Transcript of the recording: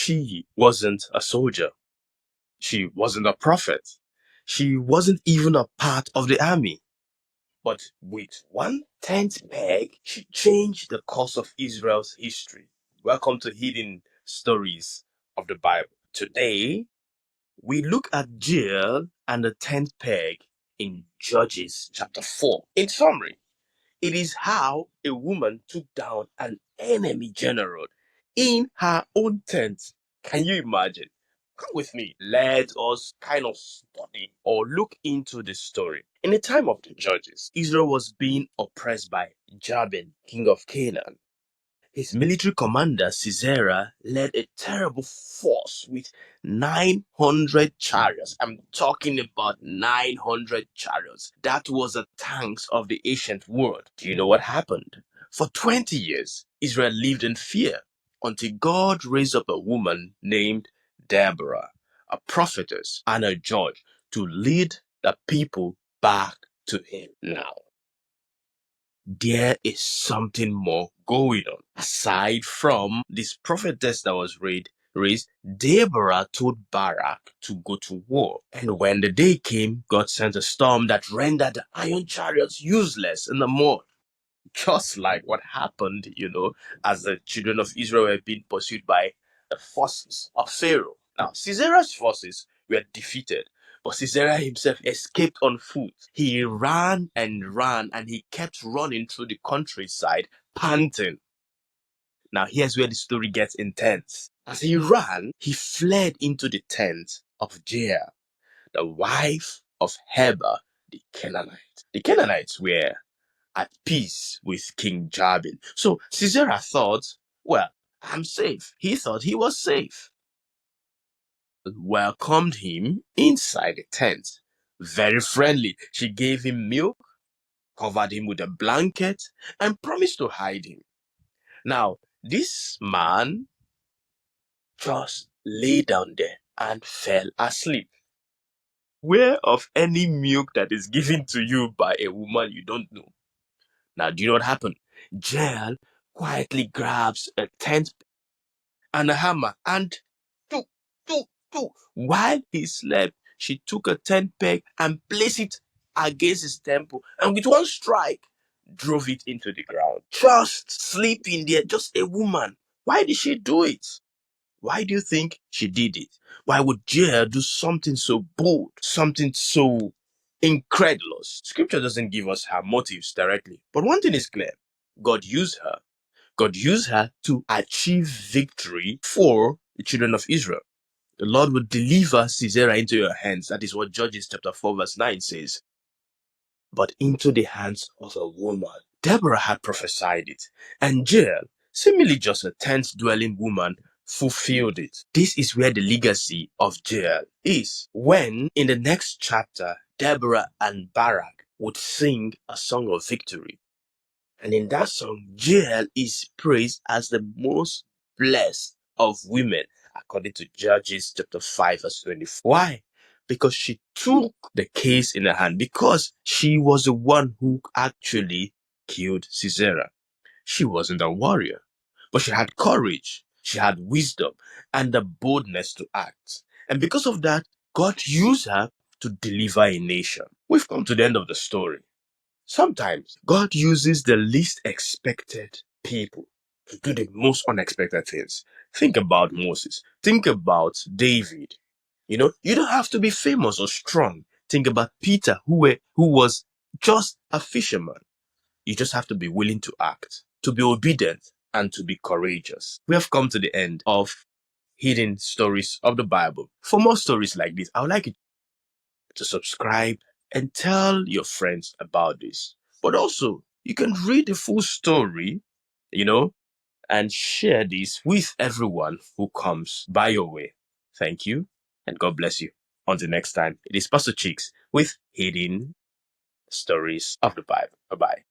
She wasn't a soldier. She wasn't a prophet. She wasn't even a part of the army. But with one tent peg, she changed the course of Israel's history. Welcome to Hidden Stories of the Bible. Today, we look at Jael and the tent peg in Judges chapter 4. In summary, it is how a woman took down an enemy general in her own tent. Can you imagine? Come with me. Let us kind of study or look into the story. In the time of the Judges, Israel was being oppressed by Jabin, king of Canaan. His military commander, Sisera, led a terrible force with 900 chariots. I'm talking about 900 chariots. That was the tanks of the ancient world. Do you know what happened? For 20 years, Israel lived in fear until God raised up a woman named Deborah, a prophetess and a judge, to lead the people back to him. Now, there is something more going on. Aside from this prophetess that was raised, Deborah told Barak to go to war. And when the day came, God sent a storm that rendered the iron chariots useless in the mud. Just like what happened, as the children of Israel were being pursued by the forces of Pharaoh. Now, Sisera's forces were defeated, but Sisera himself escaped on foot. He ran and he kept running through the countryside, panting. Now, here's where the story gets intense. As he ran, he fled into the tent of Jael, the wife of Heber the Canaanite. The Canaanites were at peace with King Jabin. So Sisera thought, well, I'm safe. He thought he was safe. Welcomed him inside the tent. Very friendly. She gave him milk, covered him with a blanket, and promised to hide him. Now, this man just lay down there and fell asleep. Beware of any milk that is given to you by a woman you don't know. Now, do you know what happened? Jael quietly grabs a tent and a hammer and tuk, tuk, tuk. While he slept, she took a tent peg and placed it against his temple, and with one strike, drove it into the ground. Just sleeping there, just a woman. Why did she do it? Why do you think she did it? Why would Jael do something so bold, something so incredulous? Scripture doesn't give us her motives directly, but one thing is clear. God used her. God used her to achieve victory for the children of Israel. The Lord will deliver Sisera into your hands. That is what Judges chapter 4 verse 9 says. But into the hands of a woman. Deborah had prophesied it, and Jael, seemingly just a tent-dwelling woman, fulfilled it. This is where the legacy of Jael is. When, in the next chapter, Deborah and Barak would sing a song of victory. And in that song, Jael is praised as the most blessed of women, according to Judges chapter 5 verse 24. Why? Because she took the case in her hand, because she was the one who actually killed Sisera. She wasn't a warrior, but she had courage, she had wisdom, and the boldness to act. And because of that, God used her to deliver a nation. We've come to the end of the story. Sometimes God uses the least expected people to do the most unexpected things. Think about Moses. Think about David. You don't have to be famous or strong. Think about Peter, who was just a fisherman. You just have to be willing to act, to be obedient, and to be courageous. We have come to the end of Hidden Stories of the Bible. For more stories like this, I would like you to subscribe and tell your friends about this. But also, you can read the full story, and share this with everyone who comes by your way. Thank you, and God bless you. Until next time, it is Pastor Cheeks with Hidden Stories of the Bible. Bye-bye.